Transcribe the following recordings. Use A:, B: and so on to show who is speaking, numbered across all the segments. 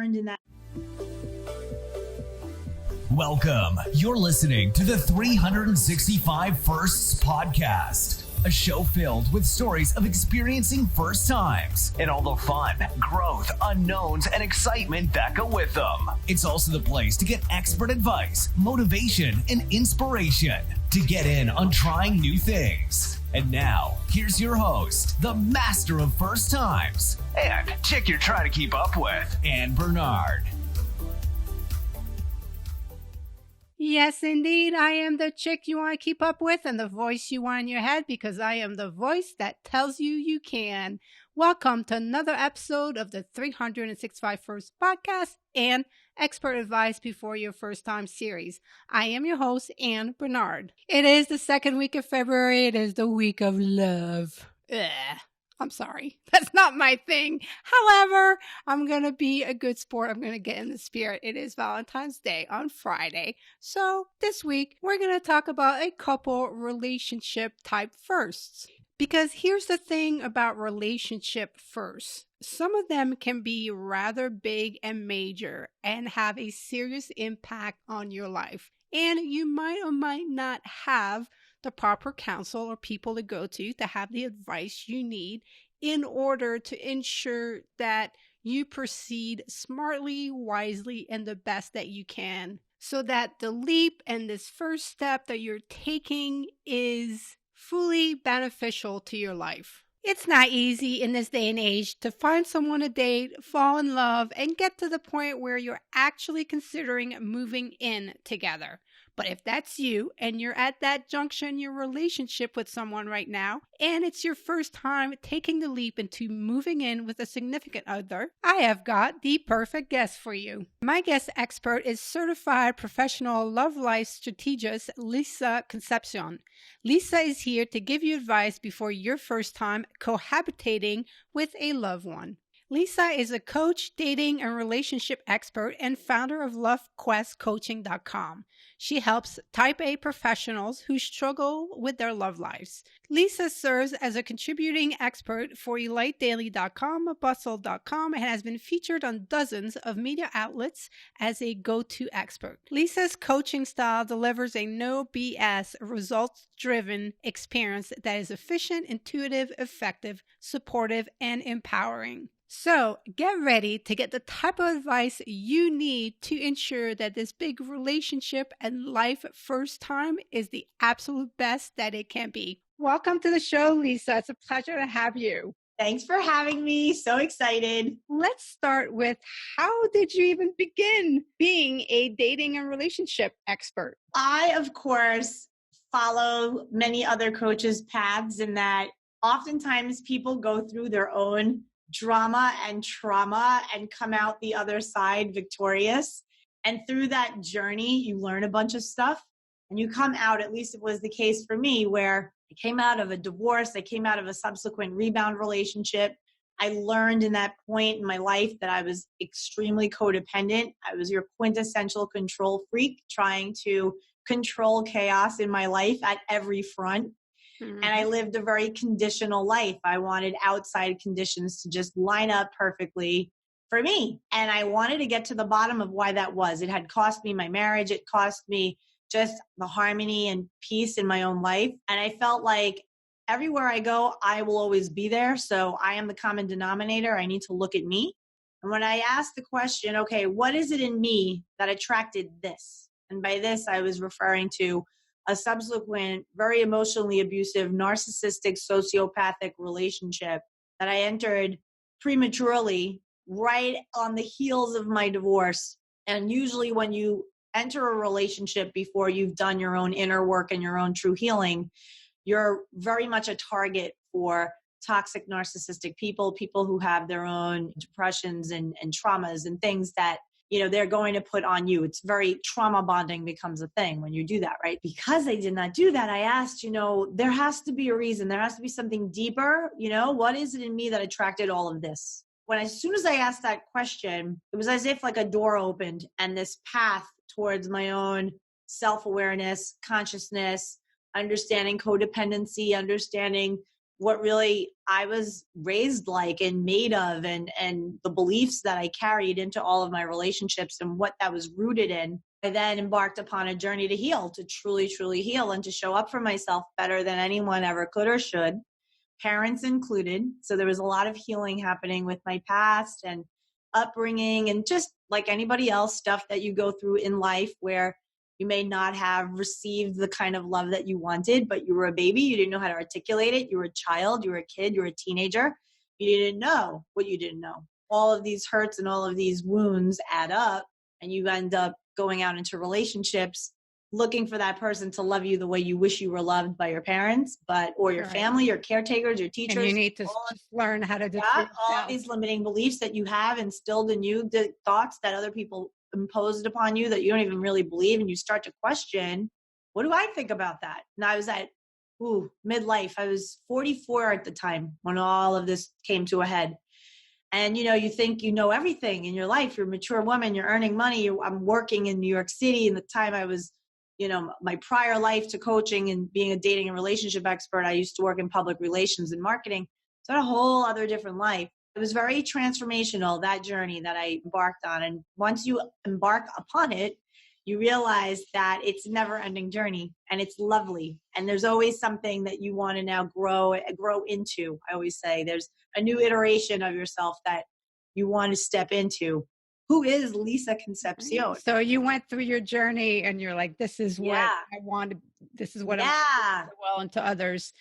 A: learned in that.
B: Welcome. You're listening to the 365 Firsts podcast, a show filled with stories of experiencing first times and all the fun, growth, unknowns, and excitement that go with them. It's also the place to get expert advice, motivation, and inspiration to get in on trying new things. And now, here's your host, the master of first times, and chick you're trying to keep up with, Ann Bernard.
C: Yes, indeed. I am the chick you want to keep up with and the voice you want in your head, because I am the voice that tells you you can. Welcome to another episode of the 365 First podcast and Expert Advice Before Your First Time series. I am your host, Ann Bernard. It is the second week of February. It is the week of love. I'm sorry. That's not my thing. However, I'm going to be a good sport. I'm going to get in the spirit. It is Valentine's Day on Friday. So this week, we're going to talk about a couple relationship type firsts. Because here's the thing about relationship firsts. Some of them can be rather big and major and have a serious impact on your life. And you might or might not have the proper counsel or people to go to have the advice you need in order to ensure that you proceed smartly, wisely, and the best that you can, so that the leap and this first step that you're taking is fully beneficial to your life. It's not easy in this day and age to find someone to date, fall in love, and get to the point where you're actually considering moving in together. But if that's you and you're at that junction in your relationship with someone right now, and it's your first time taking the leap into moving in with a significant other, I have got the perfect guest for you. My guest expert is certified professional love life strategist Lisa Concepcion. Lisa is here to give you advice before your first time cohabitating with a loved one. Lisa is a coach, dating, and relationship expert and founder of LoveQuestCoaching.com. She helps Type A professionals who struggle with their love lives. Lisa serves as a contributing expert for EliteDaily.com, Bustle.com, and has been featured on dozens of media outlets as a go-to expert. Lisa's coaching style delivers a no BS, results-driven experience that is efficient, intuitive, effective, supportive, and empowering. So get ready to get the type of advice you need to ensure that this big relationship and life first time is the absolute best that it can be. Welcome to the show, Lisa. It's a pleasure to have you.
A: Thanks for having me. So excited.
C: Let's start with, how did you even begin being a dating and relationship expert?
A: I, of course, follow many other coaches' paths in that oftentimes people go through their own drama and trauma and come out the other side victorious. And through that journey, you learn a bunch of stuff and you come out, at least it was the case for me, where I came out of a divorce, I came out of a subsequent rebound relationship. I learned in that point in my life that I was extremely codependent. I was your quintessential control freak, trying to control chaos in my life at every front. And I lived a very conditional life. I wanted outside conditions to just line up perfectly for me. And I wanted to get to the bottom of why that was. It had cost me my marriage. It cost me just the harmony and peace in my own life. And I felt like everywhere I go, I will always be there. So I am the common denominator. I need to look at me. And when I asked the question, okay, what is it in me that attracted this? And by this, I was referring to a subsequent, very emotionally abusive, narcissistic, sociopathic relationship that I entered prematurely, right on the heels of my divorce. And usually when you enter a relationship before you've done your own inner work and your own true healing, you're very much a target for toxic narcissistic people who have their own depressions and traumas and things that they're going to put on you. It's very trauma bonding becomes a thing when you do that, right? Because I did not do that, I asked, there has to be a reason. There has to be something deeper. What is it in me that attracted all of this? As soon as I asked that question, it was as if like a door opened and this path towards my own self-awareness, consciousness, understanding codependency, understanding what really I was raised like and made of, and the beliefs that I carried into all of my relationships and what that was rooted in. I then embarked upon a journey to heal, to truly, truly heal, and to show up for myself better than anyone ever could or should, parents included. So there was a lot of healing happening with my past and upbringing, and just like anybody else, stuff that you go through in life where you may not have received the kind of love that you wanted, but you were a baby. You didn't know how to articulate it. You were a child. You were a kid. You were a teenager. You didn't know what you didn't know. All of these hurts and all of these wounds add up, and you end up going out into relationships looking for that person to love you the way you wish you were loved by your parents, or your family, your caretakers, your teachers.
C: And you need to just learn how to do
A: all these limiting beliefs that you have instilled in you, the thoughts that other people imposed upon you that you don't even really believe, and you start to question, what do I think about that? And I was at midlife. I was 44 at the time when all of this came to a head. And, you think you know everything in your life. You're a mature woman. You're earning money. I'm working in New York City. In the time I was, my prior life to coaching and being a dating and relationship expert, I used to work in public relations and marketing. So I had a whole other different life. It was very transformational, that journey that I embarked on. And once you embark upon it, you realize that it's a never-ending journey, and it's lovely. And there's always something that you want to now grow into. I always say there's a new iteration of yourself that you want to step into. Who is Lisa Concepcion?
C: So you went through your journey and you're like, this is what I want to, this is what I'm doing well into others.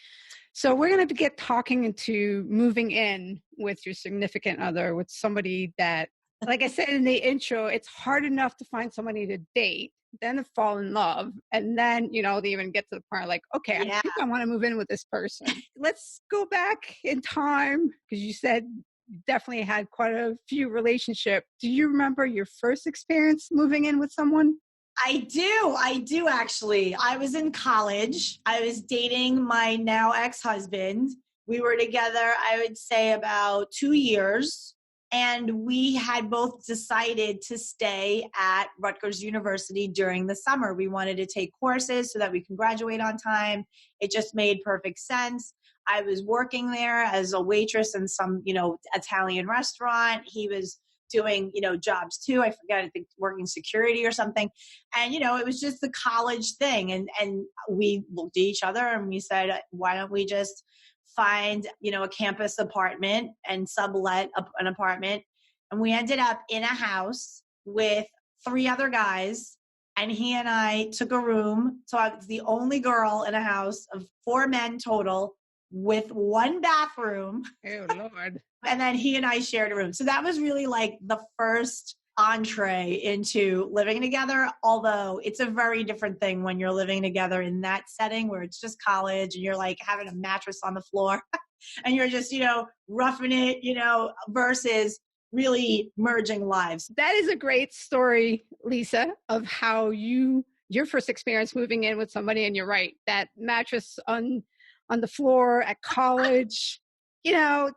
C: So we're going to get talking into moving in with your significant other, with somebody that, like I said in the intro, it's hard enough to find somebody to date, then to fall in love, and then, they even get to the point like, okay, I think I want to move in with this person. Let's go back in time, because you said you definitely had quite a few relationships. Do you remember your first experience moving in with someone?
A: I do actually. I was in college. I was dating my now ex-husband. We were together, I would say, about 2 years. And we had both decided to stay at Rutgers University during the summer. We wanted to take courses so that we can graduate on time. It just made perfect sense. I was working there as a waitress in some, Italian restaurant. He was doing, jobs too. I forget, I think working security or something. And, it was just the college thing. And we looked at each other and we said, why don't we just find, a campus apartment and sublet an apartment. And we ended up in a house with 3 other guys. And he and I took a room. So I was the only girl in a house of 4 men total with 1 bathroom.
C: Oh, Lord.
A: And then he and I shared a room. So that was really like the first entree into living together, although it's a very different thing when you're living together in that setting where it's just college and you're like having a mattress on the floor and you're just, roughing it, versus really merging lives.
C: That is a great story, Lisa, of how your first experience moving in with somebody. And you're right, that mattress on the floor at college,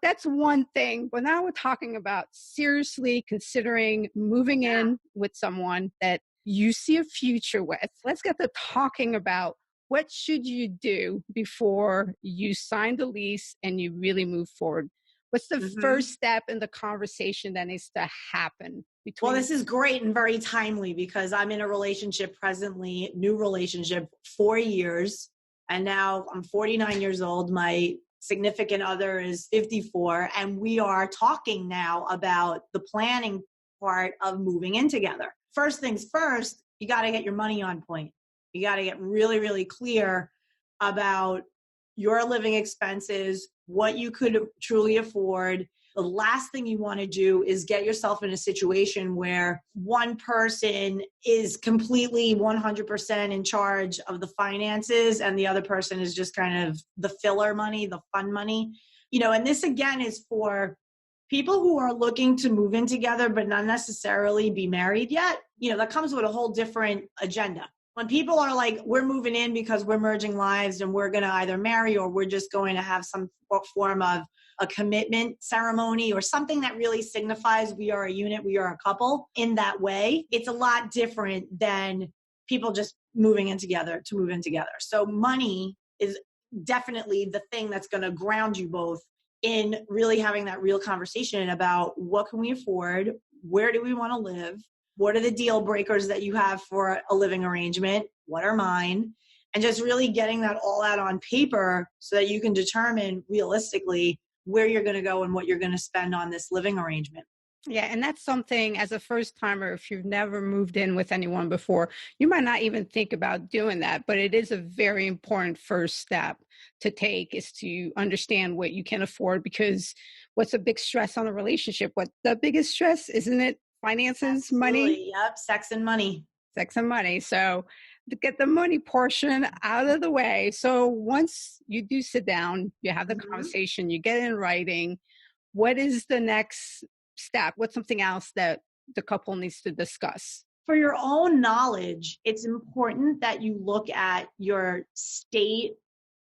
C: that's one thing. But now we're talking about seriously considering moving in with someone that you see a future with. Let's get to talking about what should you do before you sign the lease and you really move forward. What's the first step in the conversation that needs to happen?
A: Well, this is great and very timely because I'm in a relationship presently, new relationship, 4 years. And now I'm 49 years old. My significant other is 54. And we are talking now about the planning part of moving in together. First things first, you got to get your money on point. You got to get really, really clear about your living expenses, what you could truly afford. The last thing you want to do is get yourself in a situation where one person is completely 100% in charge of the finances and the other person is just kind of the filler money, the fun money. And this again is for people who are looking to move in together but not necessarily be married yet. That comes with a whole different agenda. When people are like, we're moving in because we're merging lives and we're going to either marry or we're just going to have some form of a commitment ceremony or something that really signifies we are a unit, we are a couple in that way, it's a lot different than people just moving in together to move in together. So money is definitely the thing that's going to ground you both in really having that real conversation about what can we afford? Where do we want to live? What are the deal breakers that you have for a living arrangement? What are mine? And just really getting that all out on paper so that you can determine realistically where you're going to go and what you're going to spend on this living arrangement.
C: Yeah, and that's something as a first timer, if you've never moved in with anyone before, you might not even think about doing that, but it is a very important first step to take is to understand what you can afford, because what's a big stress on a relationship? What the biggest stress, isn't it? Finances,
A: Absolutely.
C: money?
A: Yep. Sex and money.
C: Sex and money. So to get the money portion out of the way. So once you do sit down, you have the conversation, you get it in writing, what is the next step? What's something else that the couple needs to discuss?
A: For your own knowledge, it's important that you look at your state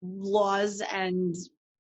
A: laws and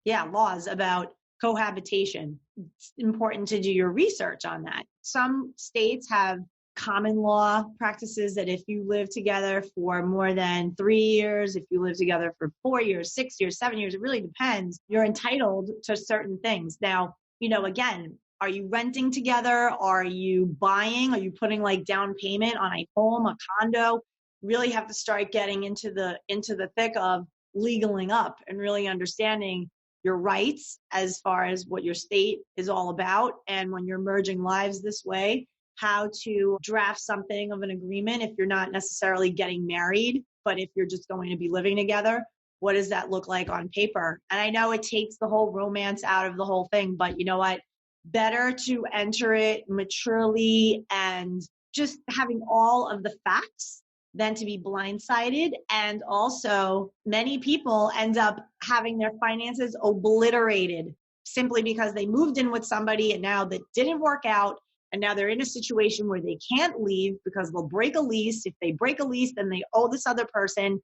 A: laws about cohabitation. It's important to do your research on that. Some states have common law practices that if you live together for more than 3 years, if you live together for 4 years, 6 years, 7 years, it really depends. You're entitled to certain things. Now, again, are you renting together? Are you buying? Are you putting like down payment on a home, a condo? Really have to start getting into the thick of legaling up and really understanding your rights as far as what your state is all about. And when you're merging lives this way, how to draft something of an agreement if you're not necessarily getting married, but if you're just going to be living together, what does that look like on paper? And I know it takes the whole romance out of the whole thing, but you know what? Better to enter it maturely and just having all of the facts than to be blindsided. And also, many people end up having their finances obliterated simply because they moved in with somebody and now that didn't work out. And now they're in a situation where they can't leave because they'll break a lease. If they break a lease, then they owe this other person,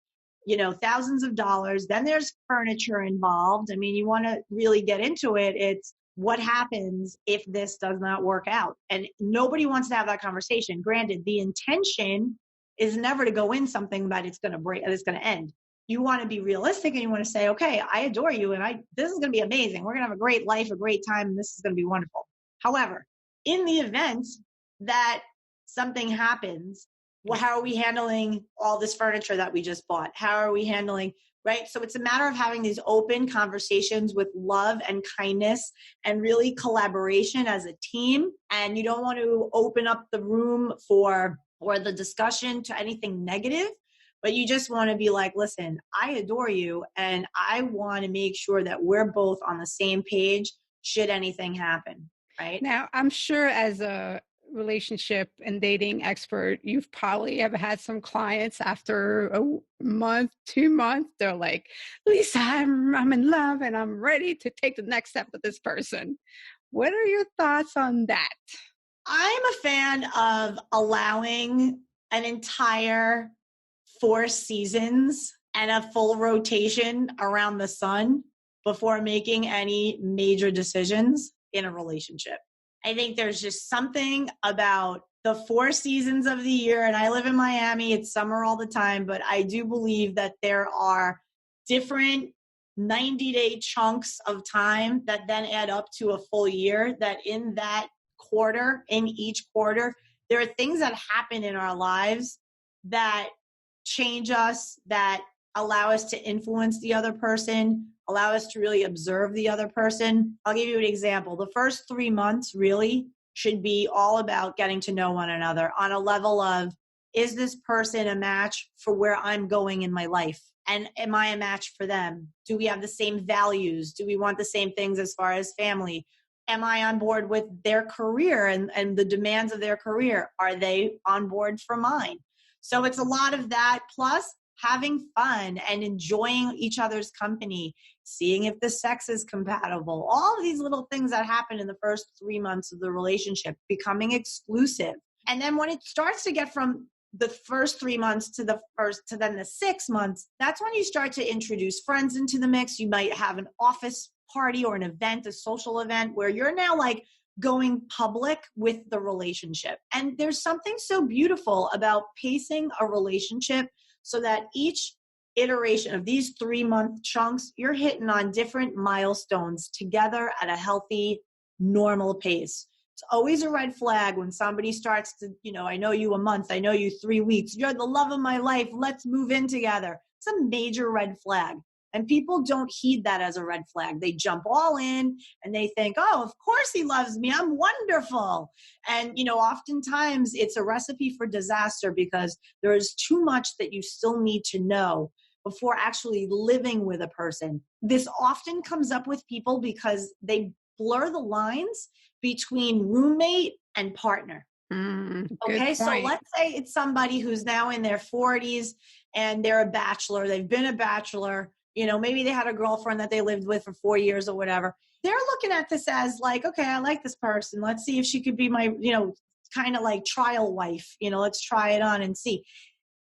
A: thousands of dollars. Then there's furniture involved. I mean, you want to really get into it. It's what happens if this does not work out? And nobody wants to have that conversation. Granted, the intention is never to go in something that it's going to break, it's going to end. You want to be realistic and you want to say, okay, I adore you and this is going to be amazing. We're going to have a great life, a great time, and this is going to be wonderful. However, in the event that something happens, how are we handling all this furniture that we just bought? How are we handling, right? So it's a matter of having these open conversations with love and kindness and really collaboration as a team. And you don't want to open up the room or the discussion to anything negative, but you just want to be like, listen, I adore you and I want to make sure that we're both on the same page should anything happen, right?
C: Now, I'm sure as a relationship and dating expert, you've probably ever had some clients after a month, 2 months, they're like, Lisa, I'm in love and I'm ready to take the next step with this person. What are your thoughts on that?
A: I'm a fan of allowing an entire 4 seasons and a full rotation around the sun before making any major decisions in a relationship. I think there's just something about the 4 seasons of the year, and I live in Miami, it's summer all the time, but I do believe that there are different 90-day chunks of time that then add up to a full year, that in that quarter, in each quarter, there are things that happen in our lives that change us, that allow us to influence the other person, allow us to really observe the other person. I'll give you an example. The first 3 months really should be all about getting to know one another on a level of, is this person a match for where I'm going in my life? And am I a match for them? Do we have the same values? Do we want the same things as far as family? Am I on board with their career and the demands of their career? Are they on board for mine? So it's a lot of that, plus having fun and enjoying each other's company, seeing if the sex is compatible, all of these little things that happen in the first 3 months of the relationship, becoming exclusive. And then when it starts to get from the first 3 months to then the 6 months, that's when you start to introduce friends into the mix. You might have an office party or an event, a social event where you're now like going public with the relationship. And there's something so beautiful about pacing a relationship so that each iteration of these 3-month chunks, you're hitting on different milestones together at a healthy, normal pace. It's always a red flag when somebody starts to, I know you a month, I know you 3 weeks, you're the love of my life, let's move in together. It's a major red flag. And people don't heed that as a red flag. They jump all in and they think, oh, of course he loves me, I'm wonderful. And, oftentimes it's a recipe for disaster because there is too much that you still need to know before actually living with a person. This often comes up with people because they blur the lines between roommate and partner. Okay, so let's say it's somebody who's now in their 40s and they're a bachelor. They've been a bachelor. Maybe they had a girlfriend that they lived with for 4 years or whatever. They're looking at this as like, okay, I like this person. Let's see if she could be my, kind of like trial wife. Let's try it on and see.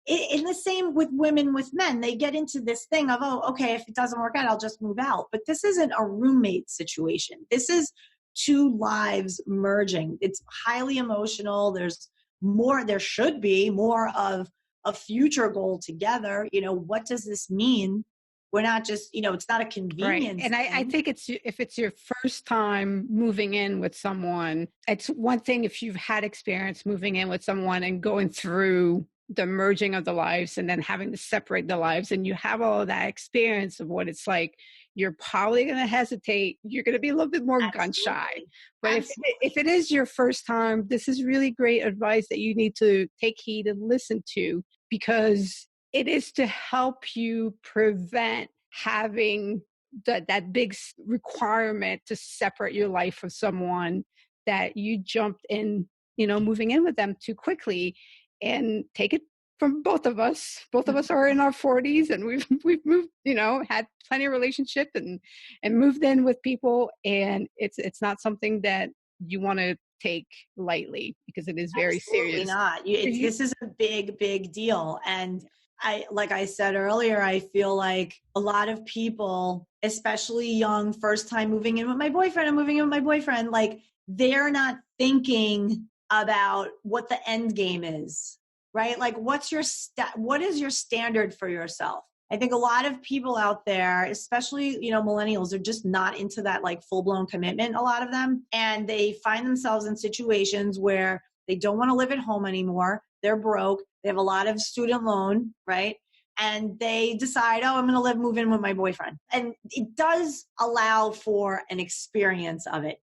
A: In the same with women with men, they get into this thing of, oh, okay, if it doesn't work out, I'll just move out. But this isn't a roommate situation. This is two lives merging. It's highly emotional. There should be more of a future goal together. What does this mean? We're not just, it's not a convenience.
C: Right. And I think if it's your first time moving in with someone, it's one thing if you've had experience moving in with someone and going through the merging of the lives and then having to separate the lives, and you have all of that experience of what it's like, you're probably going to hesitate. You're going to be a little bit more gun shy. But if it is your first time, this is really great advice that you need to take heed and listen to, because it is to help you prevent having that big requirement to separate your life from someone that you jumped in, moving in with them too quickly. And take it from both of us. Both of us are in our 40s, and we've moved, had plenty of relationship and moved in with people, and it's not something that you want to take lightly, because it is very serious.
A: Not. This is a big, big deal. And like I said earlier, I feel like a lot of people, especially young, first time moving in with my boyfriend, I'm moving in with my boyfriend, like they're not thinking about what the end game is, right? Like what is your standard for yourself? I think a lot of people out there, especially, millennials, are just not into that like full-blown commitment, a lot of them. And they find themselves in situations where they don't want to live at home anymore. They're broke. They have a lot of student loan, right? And they decide, oh, I'm going to move in with my boyfriend. And it does allow for an experience of it.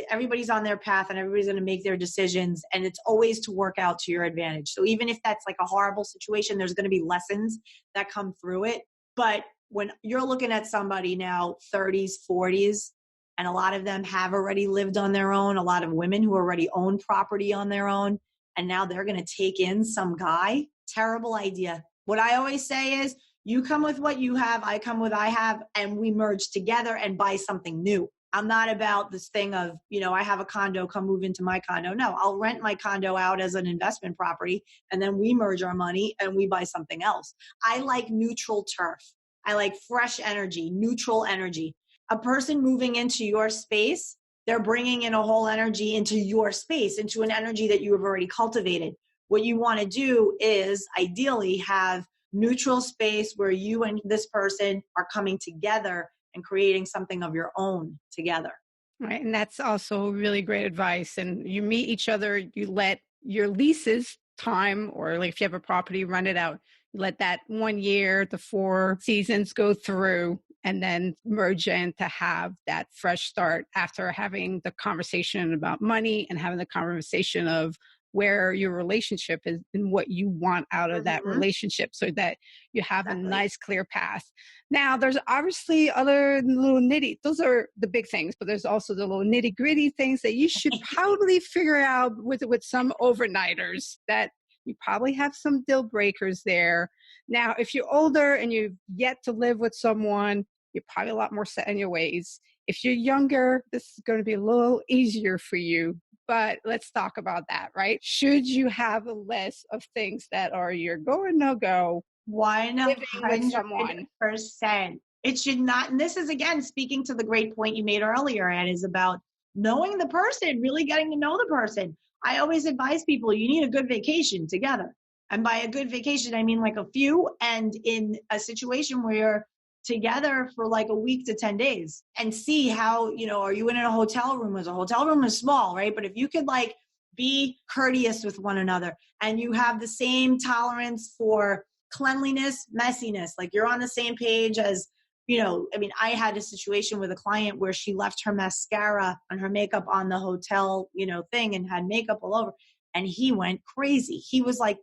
A: Everybody's on their path and everybody's going to make their decisions, and it's always to work out to your advantage. So even if that's like a horrible situation, there's going to be lessons that come through it. But when you're looking at somebody now, 30s, 40s, and a lot of them have already lived on their own, a lot of women who already own property on their own, and now they're going to take in some guy, terrible idea. What I always say is, you come with what you have, I come with what I have, and we merge together and buy something new. I'm not about this thing of, I have a condo, come move into my condo. No, I'll rent my condo out as an investment property, and then we merge our money and we buy something else. I like neutral turf. I like fresh energy, neutral energy. A person moving into your space, they're bringing in a whole energy into your space, into an energy that you have already cultivated. What you want to do is ideally have neutral space where you and this person are coming together and creating something of your own together.
C: Right. And that's also really great advice. And you meet each other, you let your leases time, or like if you have a property, rent it out, let that 1 year, the 4 seasons go through, and then merge in to have that fresh start after having the conversation about money and having the conversation of where your relationship is and what you want out of that relationship, so that you have a nice clear path. Now, there's obviously other little those are the big things, but there's also the little nitty gritty things that you should probably figure out with some overnighters, that you probably have some deal breakers there. Now, if you're older and you've yet to live with someone, you're probably a lot more set in your ways. If you're younger, this is going to be a little easier for you. But let's talk about that, right? Should you have a list of things that are your go or no go?
A: 100%. It should not. And this is, again, speaking to the great point you made earlier, Ann, is about knowing the person, really getting to know the person. I always advise people, you need a good vacation together. And by a good vacation, I mean like a few, and in a situation where you're together for like a week to 10 days and see how, are you in a hotel room? As a hotel room is small, right? But if you could like be courteous with one another and you have the same tolerance for cleanliness, messiness, like you're on the same page as, I had a situation with a client where she left her mascara and her makeup on the hotel, thing and had makeup all over. And he went crazy. He was like,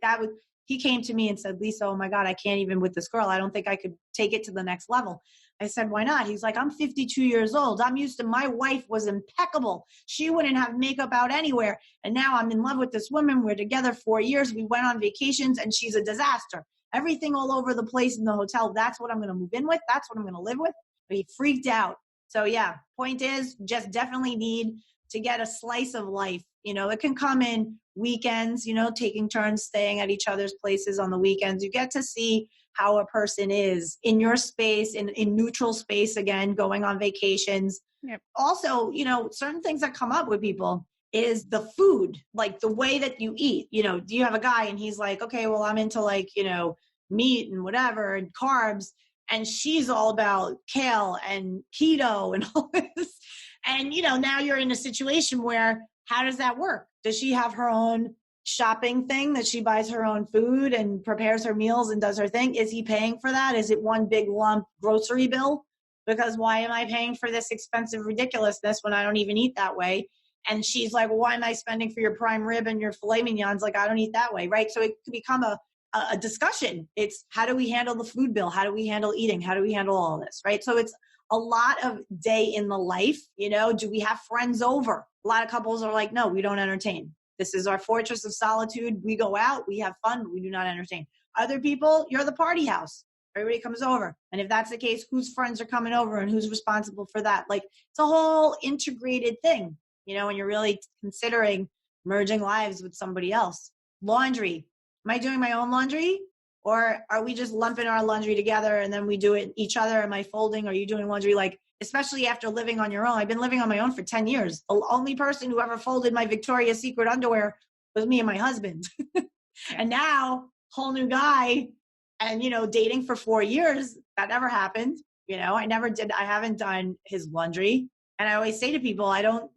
A: he came to me and said, Lisa, oh my God, I can't even with this girl. I don't think I could take it to the next level. I said, why not? He's like, I'm 52 years old. My wife was impeccable. She wouldn't have makeup out anywhere. And now I'm in love with this woman. We're together 4 years. We went on vacations and she's a disaster. Everything all over the place in the hotel. That's what I'm going to move in with. That's what I'm going to live with. But he freaked out. So yeah, point is just definitely need to get a slice of life. It can come in weekends, taking turns staying at each other's places on the weekends. You get to see how a person is in your space, in neutral space, again, going on vacations.
C: Yep.
A: Also, certain things that come up with people is the food, like the way that you eat. Do you have a guy and he's like, okay, well, I'm into like, meat and whatever and carbs. And she's all about kale and keto and all this. And, now you're in a situation where how does that work? Does she have her own shopping thing that she buys her own food and prepares her meals and does her thing? Is he paying for that? Is it one big lump grocery bill? Because why am I paying for this expensive ridiculousness when I don't even eat that way? And she's like, well, why am I spending for your prime rib and your filet mignons? Like, I don't eat that way, right? So it could become a discussion. It's how do we handle the food bill? How do we handle eating? How do we handle all this, right? So it's a lot of day in the life. Do we have friends over? A lot of couples are like, no, we don't entertain. This is our fortress of solitude. We go out, we have fun, but we do not entertain. Other people, you're the party house. Everybody comes over. And if that's the case, whose friends are coming over and who's responsible for that? Like, it's a whole integrated thing, when you're really considering merging lives with somebody else. Laundry. Am I doing my own laundry? Or are we just lumping our laundry together and then we do it each other? Am I folding? Are you doing laundry? Like, especially after living on your own. I've been living on my own for 10 years. The only person who ever folded my Victoria's Secret underwear was me and my husband. And now, whole new guy and, dating for 4 years, that never happened. I haven't done his laundry. And I always say to people, I don't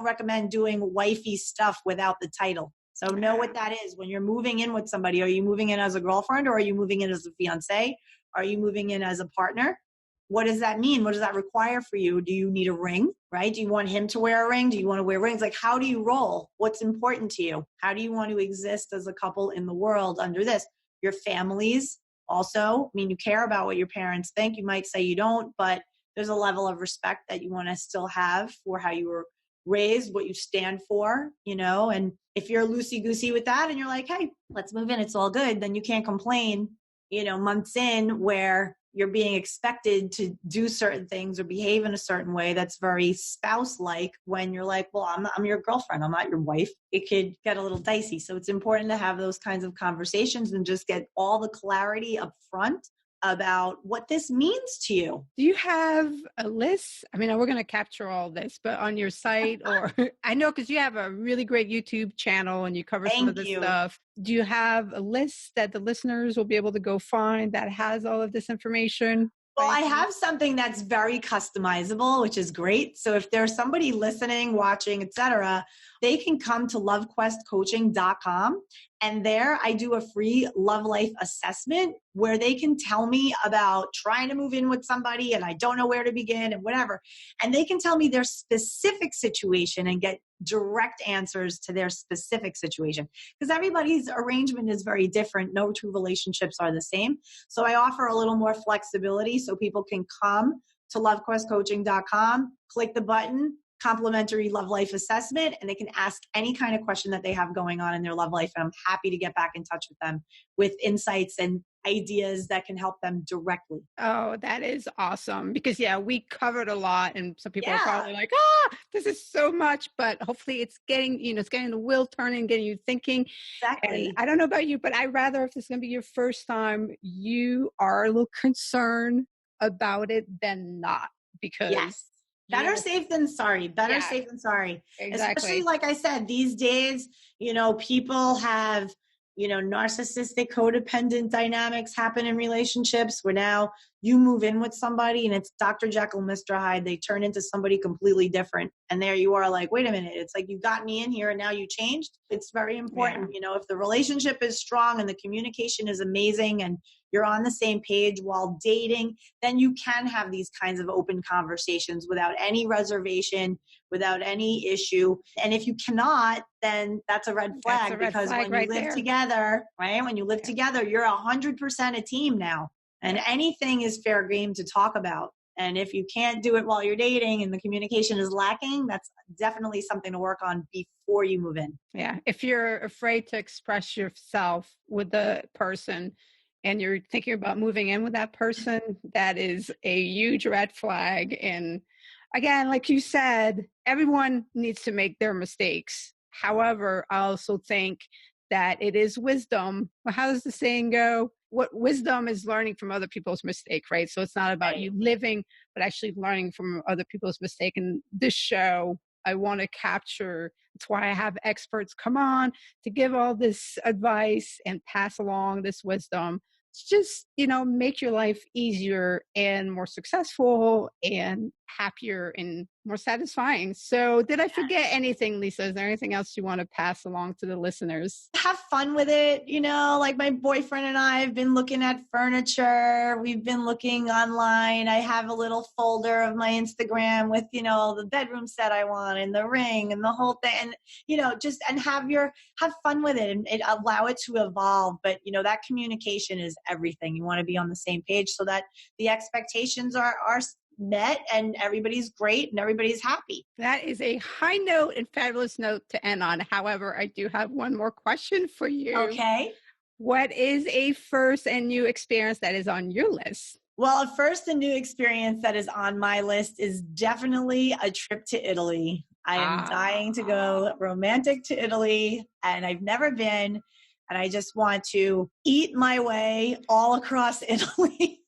A: recommend doing wifey stuff without the title. So know what that is. When you're moving in with somebody, are you moving in as a girlfriend or are you moving in as a fiance? Are you moving in as a partner? What does that mean? What does that require for you? Do you need a ring, right? Do you want him to wear a ring? Do you want to wear rings? Like, how do you roll? What's important to you? How do you want to exist as a couple in the world under this? Your families also, you care about what your parents think. You might say you don't, but there's a level of respect that you want to still have for how you were raised, what you stand for, and if you're loosey-goosey with that and you're like, hey, let's move in, it's all good, then you can't complain, months in where you're being expected to do certain things or behave in a certain way that's very spouse-like when you're like, well, I'm your girlfriend, I'm not your wife. It could get a little dicey. So it's important to have those kinds of conversations and just get all the clarity up front about what this means to you.
C: Do you have a list? We're going to capture all this, but on your site or I know because you have a really great YouTube channel and you cover some of this stuff. Do you have a list that the listeners will be able to go find that has all of this information?
A: Well, I have something that's very customizable, which is great. So if there's somebody listening, watching, etc., they can come to lovequestcoaching.com. And there I do a free love life assessment where they can tell me about trying to move in with somebody and I don't know where to begin and whatever. And they can tell me their specific situation and get direct answers to their specific situation. Because everybody's arrangement is very different. No two relationships are the same. So I offer a little more flexibility so people can come to lovequestcoaching.com, click the button, complimentary love life assessment, and they can ask any kind of question that they have going on in their love life. And I'm happy to get back in touch with them with insights and ideas that can help them directly.
C: Oh, that is awesome. Because we covered a lot and some people are probably like, this is so much, but hopefully it's getting, it's getting the wheel turning, getting you thinking.
A: Exactly.
C: And I don't know about you, but I'd rather, if this is going to be your first time, you are a little concerned about it than not, because
A: better safe than sorry. Better safe than sorry.
C: Exactly.
A: Especially like I said, these days, people have narcissistic codependent dynamics happen in relationships where now you move in with somebody and it's Dr. Jekyll, Mr. Hyde. They turn into somebody completely different. And there you are like, wait a minute. It's like you got me in here and now you changed. It's very important. If the relationship is strong and the communication is amazing and you're on the same page while dating, then you can have these kinds of open conversations without any reservation, without any issue. And if you cannot, then that's a red flag, because when you live together, right? When you live together, you're 100% a team now. And anything is fair game to talk about. And if you can't do it while you're dating and the communication is lacking, that's definitely something to work on before you move in.
C: Yeah. If you're afraid to express yourself with the person and you're thinking about moving in with that person, that is a huge red flag. And again, like you said, everyone needs to make their mistakes. However, I also think that it is wisdom. Well, how does the saying go? What wisdom is learning from other people's mistake, right? So it's not about you living, but actually learning from other people's mistake. And this show, I want to capture. That's why I have experts come on to give all this advice and pass along this wisdom. It's just, make your life easier and more successful and happier and more satisfying. So did I forget anything, Lisa? Is there anything else you want to pass along to the listeners?
A: Have fun with it. Like my boyfriend and I have been looking at furniture. We've been looking online. I have a little folder of my Instagram with, the bedroom set I want and the ring and the whole thing. And, and have fun with it and allow it to evolve. But, that communication is everything. You want to be on the same page so that the expectations are met and everybody's great and everybody's happy.
C: That is a high note and fabulous note to end on. However, I do have one more question for you.
A: Okay.
C: What is a first and new experience that is on your list?
A: Well, a first and new experience that is on my list is definitely a trip to Italy. I am dying to go romantic to Italy, and I've never been, and I just want to eat my way all across Italy.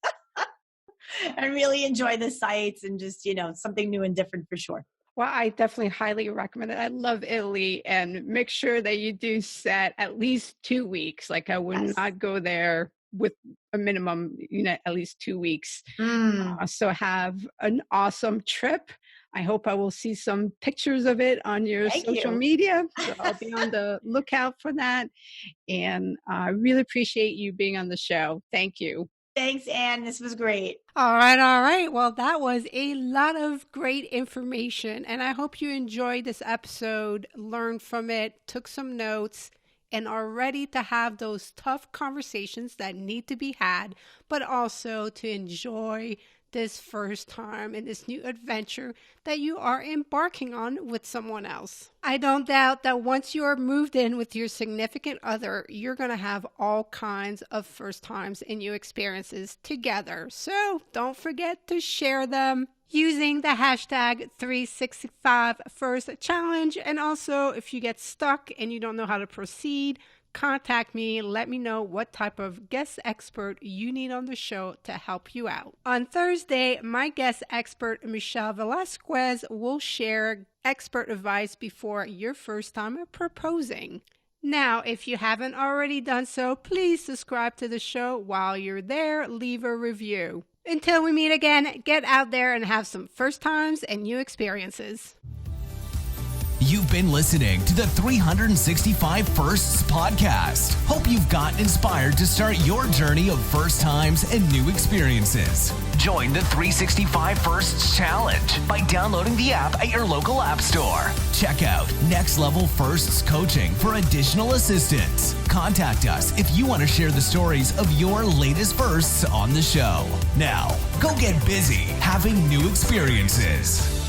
A: I really enjoy the sights and just, something new and different for sure.
C: Well, I definitely highly recommend it. I love Italy, and make sure that you do set at least 2 weeks. Like I would not go there with a minimum, at least 2 weeks. So have an awesome trip. I hope I will see some pictures of it on your social media. So I'll be on the lookout for that. And I really appreciate you being on the show. Thank you.
A: Thanks, Anne. This was great.
C: All right. Well, that was a lot of great information, and I hope you enjoyed this episode, learned from it, took some notes, and are ready to have those tough conversations that need to be had, but also to enjoy this first time in this new adventure that you are embarking on with someone else. I don't doubt that once you are moved in with your significant other, you're going to have all kinds of first times and new experiences together. So don't forget to share them using the hashtag 365firstchallenge. And also, if you get stuck and you don't know how to proceed, contact me. Let me know what type of guest expert you need on the show to help you out. On Thursday, my guest expert, Michelle Velasquez, will share expert advice before your first time proposing. Now, if you haven't already done so, please subscribe to the show. While you're there, leave a review. Until we meet again, get out there and have some first times and new experiences.
B: You've been listening to the 365 Firsts podcast. Hope you've gotten inspired to start your journey of first times and new experiences. Join the 365 Firsts Challenge by downloading the app at your local app store. Check out Next Level Firsts Coaching for additional assistance. Contact us if you want to share the stories of your latest firsts on the show. Now, go get busy having new experiences.